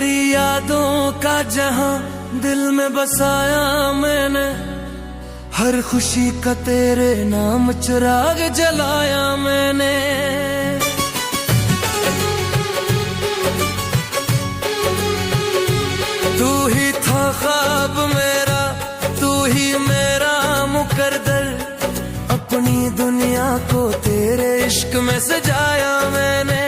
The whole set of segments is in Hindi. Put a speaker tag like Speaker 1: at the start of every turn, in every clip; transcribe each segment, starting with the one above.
Speaker 1: तेरी यादों का जहां दिल में बसाया मैंने, हर खुशी का तेरे नाम चिराग जलाया मैंने। तू ही था ख्वाब मेरा, तू ही मेरा मुकद्दर, अपनी दुनिया को तेरे इश्क में सजाया मैंने।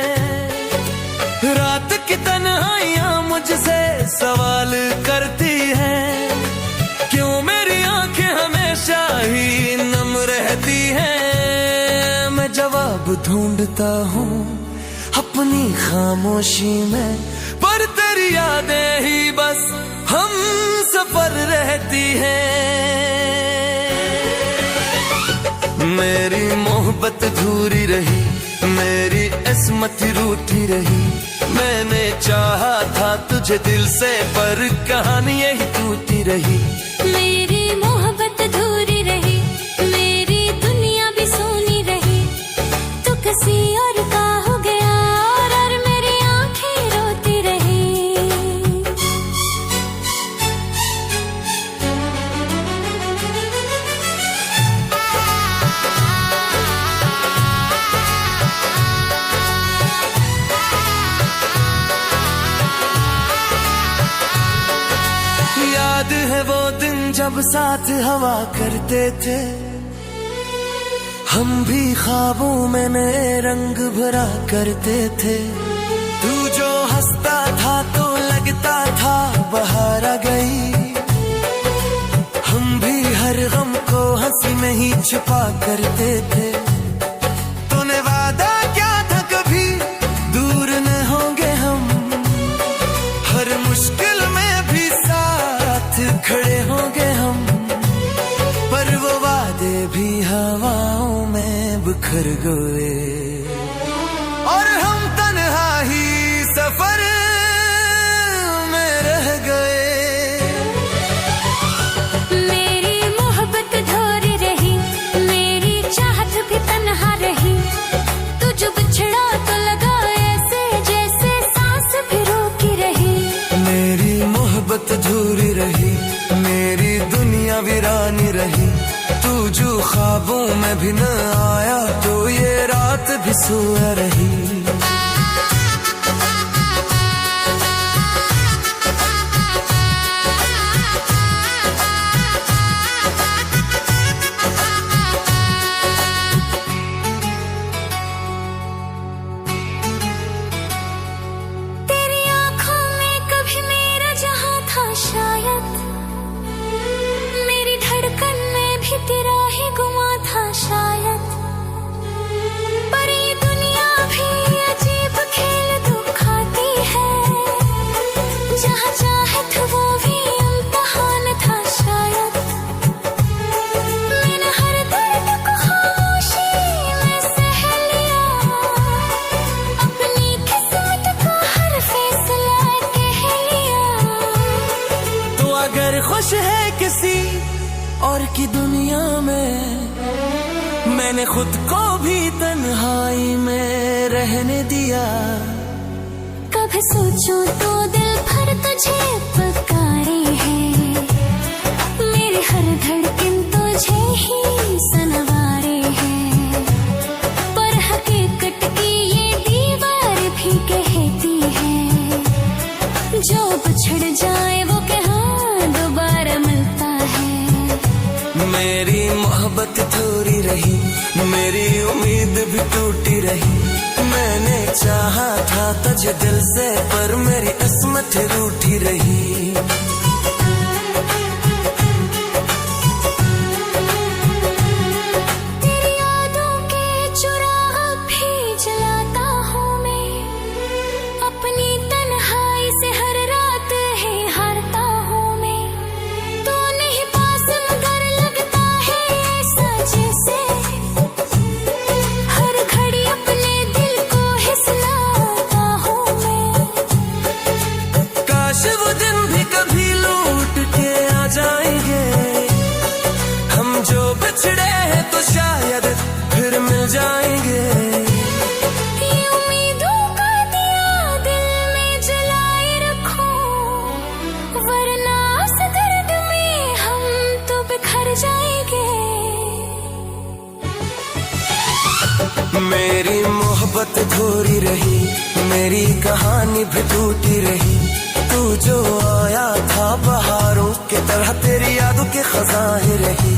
Speaker 1: रात की तन्हाइयां मुझसे सवाल करती हैं, क्यों मेरी आंखें हमेशा ही नम रहती हैं। मैं जवाब ढूंढता हूँ अपनी खामोशी में, पर तेरी यादें ही बस हम सफर रहती हैं। मेरी मोहब्बत अधूरी रही, मेरी इस्मत रूठी रही। मैंने चाहा था तुझे दिल से, पर कहानी यही टूटी रही।
Speaker 2: मेरी मोहब्बत अधूरी रही, मेरी दुनिया भी सोनी रही। तू किसी और का हो गया और मेरी आंखें रोती रही।
Speaker 1: याद है वो दिन जब साथ हवा करते थे, हम भी ख्वाबों में नए रंग भरा करते थे। तू जो हंसता था तो लगता था बहार आ गई, हम भी हर गम को हंसी में ही छुपा करते थे। तूने वादा क्या था कभी दूर न होंगे हम, हर मुश्किल में भी साथ खड़े होंगे हम। पर वो वादे भी हवाओं में बिखर गए, और हम तन्हा ही सफर में रह गए।
Speaker 2: मेरी मोहब्बत अधूरी रही, मेरी चाहत भी तन्हा रही। तू जो बिछड़ा तो लगा ऐसे जैसे सांस भी रोकी रही।
Speaker 1: मेरी मोहब्बत अधूरी रही, मेरी दुनिया वीरानी रही। तू जो ख्वाबों में भी न आया तो ये रात भी सोया रही।
Speaker 2: तेरी आंखों में कभी मेरा जहां था शायद, मेरी धड़कन में भी तेरा ही गुमा था शायद। पर ये दुनिया भी अजीब खेल दिखाती है, जहां चाहत वो भी इम्तिहान था शायद। मैंने हर दर्द को खामोशी में सह लिया, अपनी किस्मत का हर फैसला कह लिया।
Speaker 1: तो अगर खुश है किसी और की दुनिया में, मैंने खुद को भी तन्हाई में रहने दिया।
Speaker 2: कभी सोचूं तो दिल भर तुझे पुकारे है, मेरी हर धड़कन तुझे ही सनवारे है। पर हकीकत की ये दीवार भी कहती है, जो बिछड़ जाए वो कहाँ दोबारा मिलता है।
Speaker 1: मेरी मोहब्बत थोड़ी रही, मेरी उम्मीद भी टूटी रही। मैंने चाहा था तुझे दिल से, पर मेरी किस्मत रूठी रही।
Speaker 2: तेरी यादों के चुराग भी जलाता हूँ मैं, अपनी तन्हाई से हर रात है हारता हूँ मैं। तू नहीं पास मगर लगता है ऐसा जैसे, हर घड़ी अपने दिल को हिसलाता हूँ मैं।
Speaker 1: काश वो दिन भी कभी लौट के आ जाएंगे, हम जो बिछड़े हैं तो शायद फिर मिल जाएंगे।
Speaker 2: ये उम्मीदों का दिया दिल में जलाए रखूं,
Speaker 1: मोहब्बत अधूरी रही, मेरी कहानी भी टूटी रही। तू जो आया था बहारों की तरह, तेरी यादों के खजाने रही।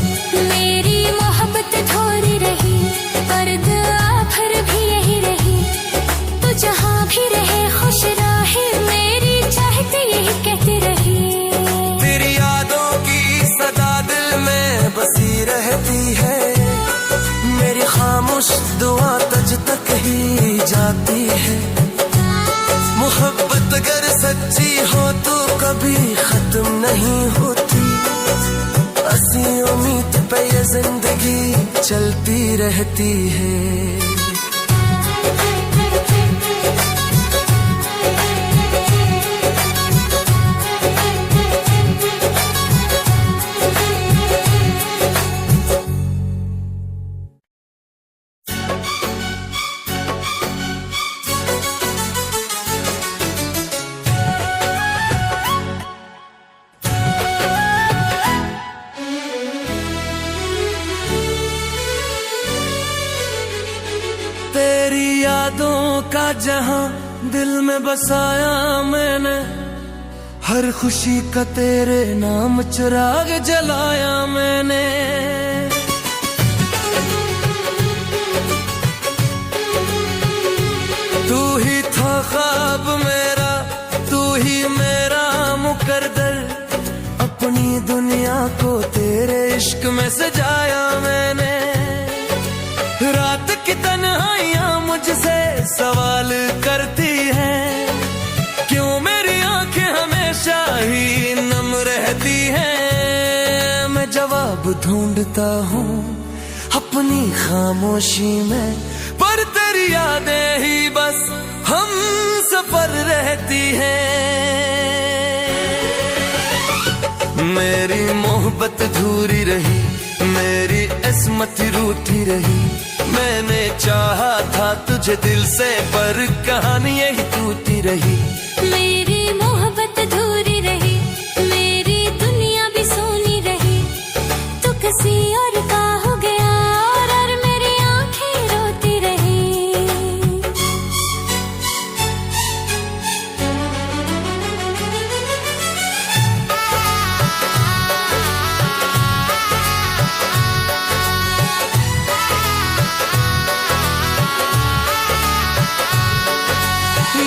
Speaker 2: मेरी मोहब्बत अधूरी रही, पर दुआ भर भी यही रही। तू जहाँ भी रहे खुश रहे, मेरी चाहती यही कहती रही।
Speaker 1: तेरी यादों की सदा दिल में बसी रहती है, मेरी खामोश दुआ तुझ तक ही जाती है। मोहब्बत अगर सच्ची हो तो कभी खत्म नहीं होती, असी उम्मीद पे ये जिंदगी चलती रहती है। तेरी यादों का जहां दिल में बसाया मैंने, हर खुशी का तेरे नाम चिराग जलाया मैंने। तू ही था ख्वाब मेरा, तू ही मेरा मुकद्दर, अपनी दुनिया को तेरे इश्क में सजाया मैंने। रात की तन्हाइयां मुझसे सवाल करती हैं, क्यों मेरी आंखें हमेशा ही नम रहती हैं। मैं जवाब ढूंढता हूँ अपनी खामोशी में, पर तेरी यादें ही बस हम सफर रहती हैं। मेरी मोहब्बत अधूरी रही, मेरी इस्मत रूठी रही। मैंने चाहा था तुझे दिल से, पर कहानी यही टूटी रही।
Speaker 2: मेरी मोहब्बत अधूरी रही, मेरी दुनिया भी सोनी रही। तू किसी और का हो गया और मेरी आंखें रोती रही।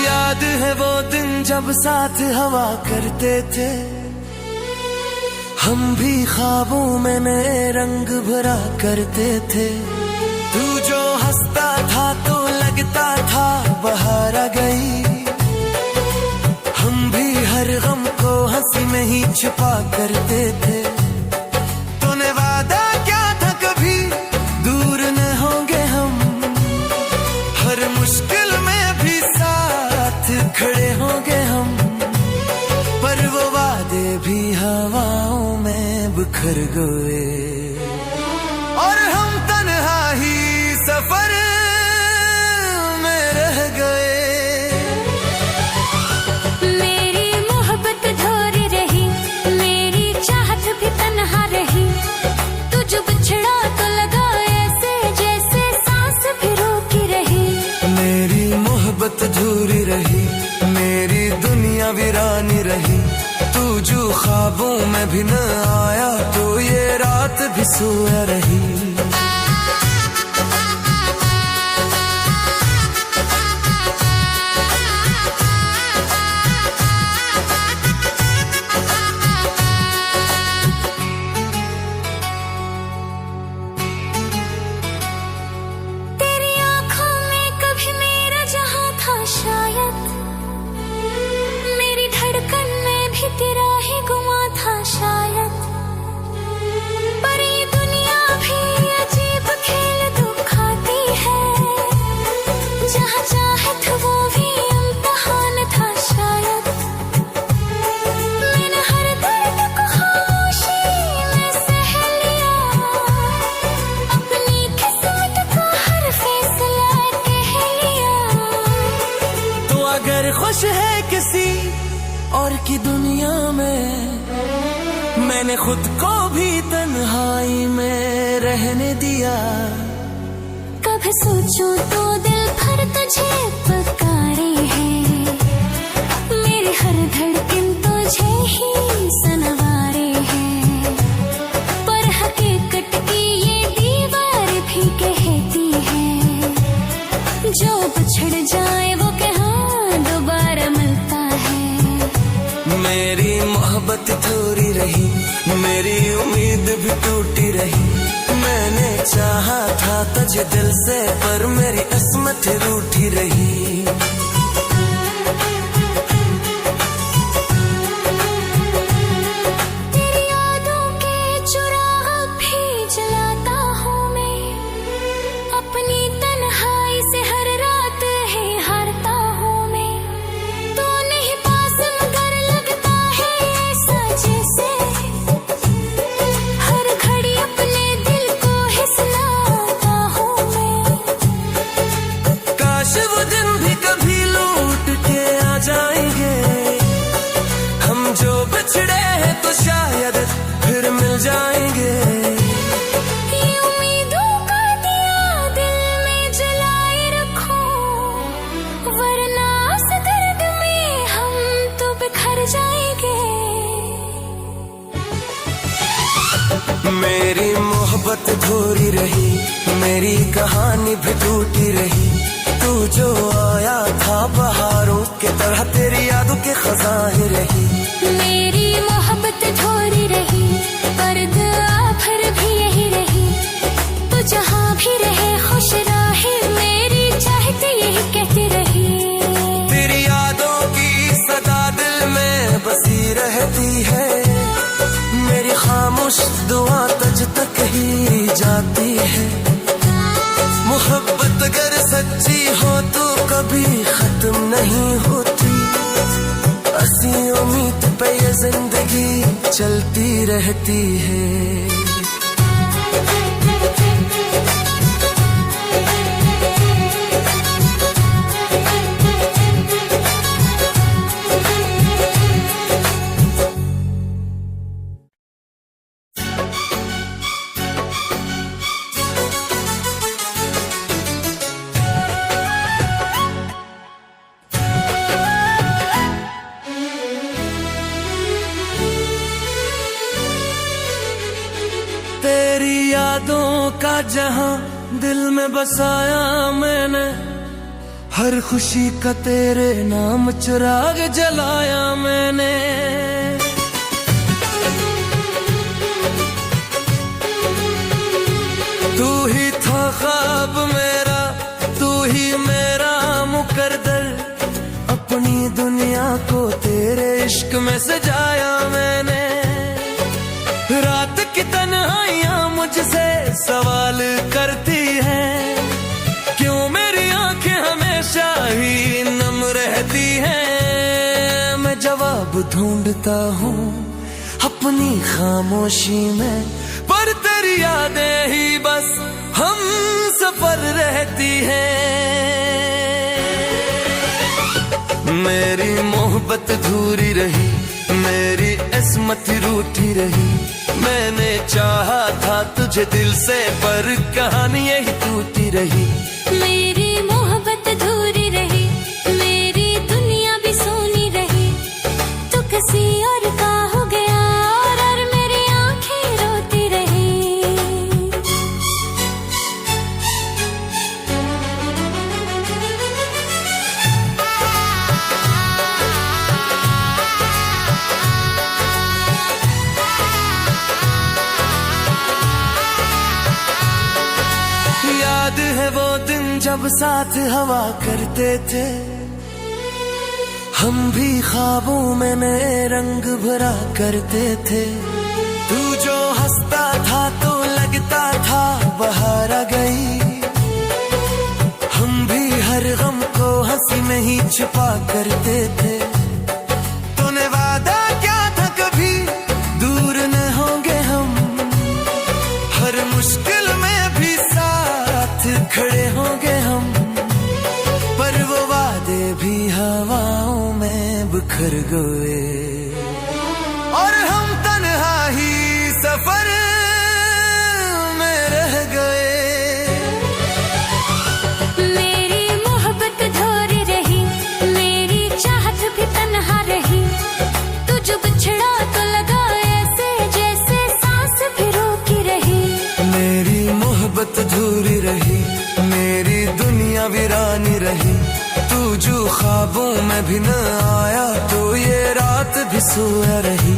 Speaker 1: याद है वो दिन जब साथ हवा करते थे, हम भी ख्वाबों में नए रंग भरा करते थे। तू जो हंसता था तो लगता था बहार आ गई, हम भी हर गम को हंसी में ही छुपा करते थे। तूने वादा क्या था कभी दूर न होंगे हम, हर मुश्किल में भी साथ खड़े होंगे हम, पर वो वादे भी हवाओं में बिखर गए और हम तन्हा ही सफर में रह गए।
Speaker 2: मेरी मोहब्बत अधूरी रही, मेरी चाहत भी तन्हा रही। तू जो बिछड़ा तो लगा ऐसे जैसे सांस भी रोकी रही।
Speaker 1: मेरी मोहब्बत अधूरी रही, मेरी दुनिया वीरानी रही। तू जो ख्वाबों में भी न आया तो ये रात भी सोया रही।
Speaker 2: तेरी आंखों में कभी मेरा जहां था शायद, मेरी धड़कन में भी तेरा ही गुमा था शायद। पर ये दुनिया भी अजीब खेल दिखाती है, जहां चाहत वो भी इम्तिहान था शायद। मैंने हर दर्द को खामोशी में सह लिया, अपनी किस्मत का हर फैसला कह लिया।
Speaker 1: तो अगर खुश है किसी और की दुनिया में, मैंने खुद को भी तन्हाई में रहने दिया।
Speaker 2: कभी सोचूं तो दिल भर तुझे पुकारे हैं, मेरे हर धड़कन तुझे ही सनवारे हैं। पर हकीकत की ये दीवार भी कहती है, जो बिछड़ जाए वो कहाँ दोबारा मिलता है।
Speaker 1: मेरी मोहब्बत थोड़ी रही, मेरी उम्मीद भी टूटी रही। मैंने चाहा था तुझे दिल से, पर मेरी किस्मत रूठी रही।
Speaker 2: तेरी यादों के चुराग भी जलाता हूँ मैं, अपनी तन्हाई से हर रात है हारता हूँ मैं। तू नहीं पास मगर लगता है ऐसा जैसे हर घड़ी अपने दिल को ही सुनाता हूँ मैं।
Speaker 1: काश वो दिन भी कभी लौट के आ जाएंगे, हम जो बिछड़े हैं तो शायद फिर मिल जाएंगे।
Speaker 2: ये उम्मीदों का दिया दिल में जलाए रखो, वरना उस दर्द में हम तो बिखर जाएंगे।
Speaker 1: मेरी मोहब्बत अधूरी रही, मेरी कहानी भी टूटी रही। तू जो आया था बहारों की तरह, तेरी यादों के खजाने रही।
Speaker 2: मेरी मोहब्बत थोड़ी रही, पर दुआ भर भी यही रही। तू जहाँ भी रहे खुश रहे, मेरी चाहत यही कहती रही।
Speaker 1: तेरी यादों की सदा दिल में बसी रहती है, मेरी खामोश दुआ तुझ तक ही जाती है। मोहब्बत अगर सच्ची हो तो कभी खत्म नहीं होती, असी उम्मीद पे ये जिंदगी चलती रहती है। तेरी यादों का जहां दिल में बसाया मैंने, हर खुशी का तेरे नाम चिराग जलाया मैंने। तू ही था ख्वाब मेरा, तू ही मेरा मुकद्दर, अपनी दुनिया को तेरे इश्क में सजाया मैंने। रात की तन्हाइयां मुझसे सवाल करती हैं, क्यों मेरी आंखें हमेशा ही नम रहती हैं। मैं जवाब ढूंढता हूँ अपनी खामोशी में, पर तेरी यादें ही बस हम सफर रहती हैं। मेरी मोहब्बत अधूरी रही, मेरी किस्मत रूठी रही। मैंने चाहा था तुझे दिल से, पर कहानी यही टूटी रही।
Speaker 2: मेरी मोहब्बत अधूरी रही, मेरी दुनिया भी सोनी रही। तू किसी और का हो गया और मेरी आंखें रोती रही।
Speaker 1: याद है वो दिन जब साथ हवा करते थे, हम भी ख्वाबों में नए रंग भरा करते थे। तू जो हंसता था तो लगता था बहार आ गई, हम भी हर गम को हंसी में ही छुपा करते थे। तूने वादा क्या था कभी दूर न होंगे हम, हर मुश्किल में भी साथ खड़े होंगे हम, पर वो वादे भी हवाओं में बिखर गए और हम तन्हा ही सफर में रह गए।
Speaker 2: मेरी मोहब्बत
Speaker 1: ख्वाबों में भी न आया तो ये रात भी सोया रही।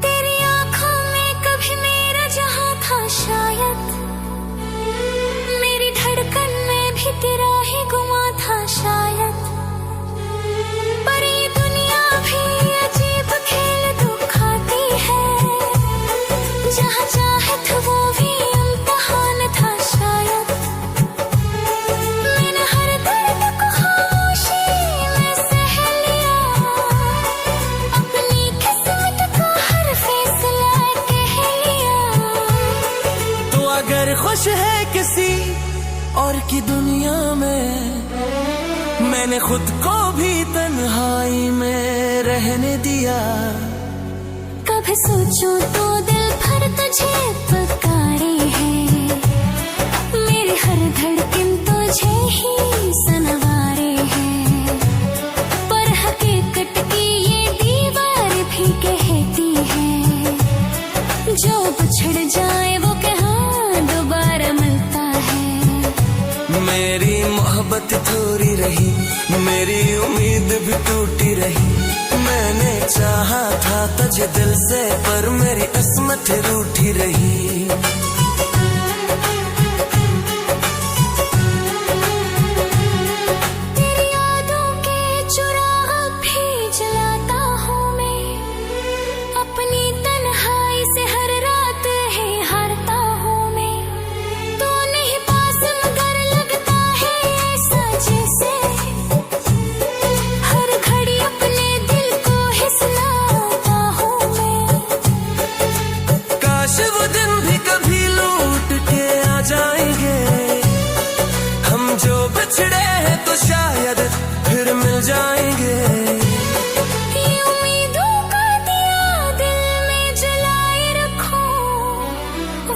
Speaker 2: तेरी आंखों में कभी मेरा जहां था शायद, मेरी धड़कन में भी तेरा ही गुमा था शायद। पर ये दुनिया भी अजीब खेल दिखाती है, जहां चाहत वो भी इम्तिहान था शायद। मैंने हर दर्द को खामोशी में सह लिया, अपनी किस्मत का हर फैसला कह लिया।
Speaker 1: तो अगर खुश है किसी और की दुनिया में, मैंने खुद को भी तन्हाई में रहने दिया।
Speaker 2: कभी सोचूं तो दिल भर तुझे पुकारे है, मेरी हर धड़कन तुझे ही सनवारे है। पर हकीकत की ये दीवार भी कहती है, जो बिछड़ जाए वो कहाँ दोबारा मिलता है।
Speaker 1: मेरी मोहब्बत थोड़ी रही, मेरी उम्मीद भी टूटी रही। मैंने चाहा था तुझे दिल से, पर मेरी किस्मत रूठी रही।
Speaker 2: तेरी यादों के चुराग भी जलाता हूँ मैं, अपनी तन्हाई से हर रात है हारता हूँ मैं। तू नहीं पास मगर लगता है ऐसा जैसे, हर घड़ी अपने दिल को ही सुनाता हूँ मैं।
Speaker 1: काश वो दिन भी कभी लौट के आ जाएंगे, हम जो बिछड़े हैं तो शायद फिर मिल जाएंगे।
Speaker 2: ये उम्मीदों का दिया दिल में जलाए रखो,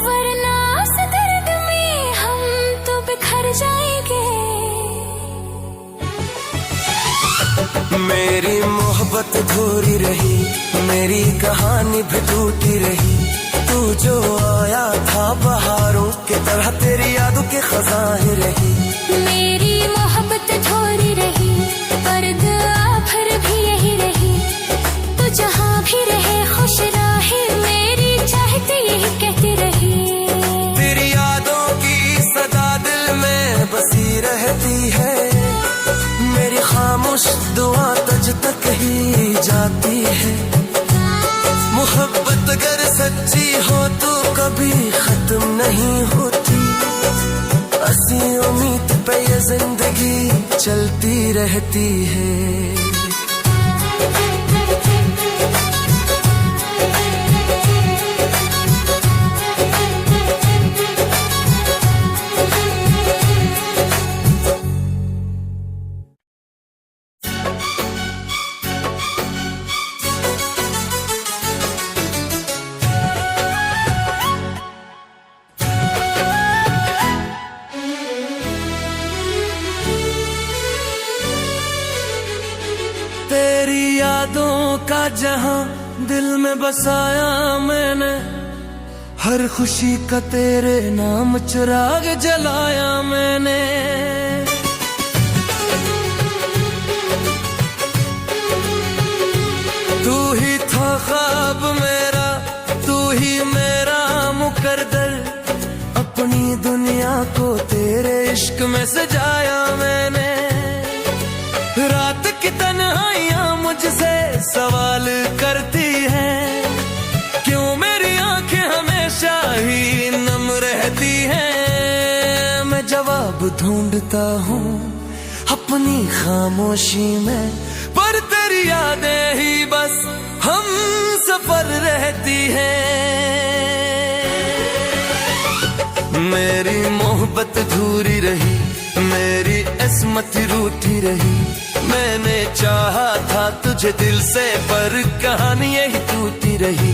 Speaker 2: वरना इस दर्द में हम तो बिखर जाएंगे।
Speaker 1: मेरी मोहब्बत अधूरी रही, मेरी कहानी भी टूटी रही। तू जो आया था बहारों की तरह, तेरी यादों के खजाने रही।
Speaker 2: मेरी मोहब्बत थोड़ी रही, पर दुआ भर भी यही रही। तू जहाँ भी रहे खुश रहे, मेरी चाहती यही कहती रही।
Speaker 1: तेरी यादों की सदा दिल में बसी रहती है, मेरी खामोश दुआ तुझ तक ही जाती है। मोहब्बत अगर सच्ची हो तो कभी खत्म नहीं होती, असी उम्मीद पे ये जिंदगी चलती रहती है। तेरी यादों का जहां दिल में बसाया मैंने, हर खुशी का तेरे नाम चिराग जलाया मैंने। तू ही था ख्वाब मेरा, तू ही मेरा मुकद्दर, अपनी दुनिया को तेरे इश्क में सजाया मैंने। रात की तन्हाइयां मुझसे सवाल करती हैं, क्यों मेरी आंखें हमेशा ही नम रहती हैं। मैं जवाब ढूंढता हूँ अपनी खामोशी में, पर तेरी यादें ही बस हम सफर रहती हैं। मेरी मोहब्बत अधूरी रही, मेरी किस्मत रूठी रही। मैंने चाहा था तुझे दिल से, पर कहानी यही टूटी रही।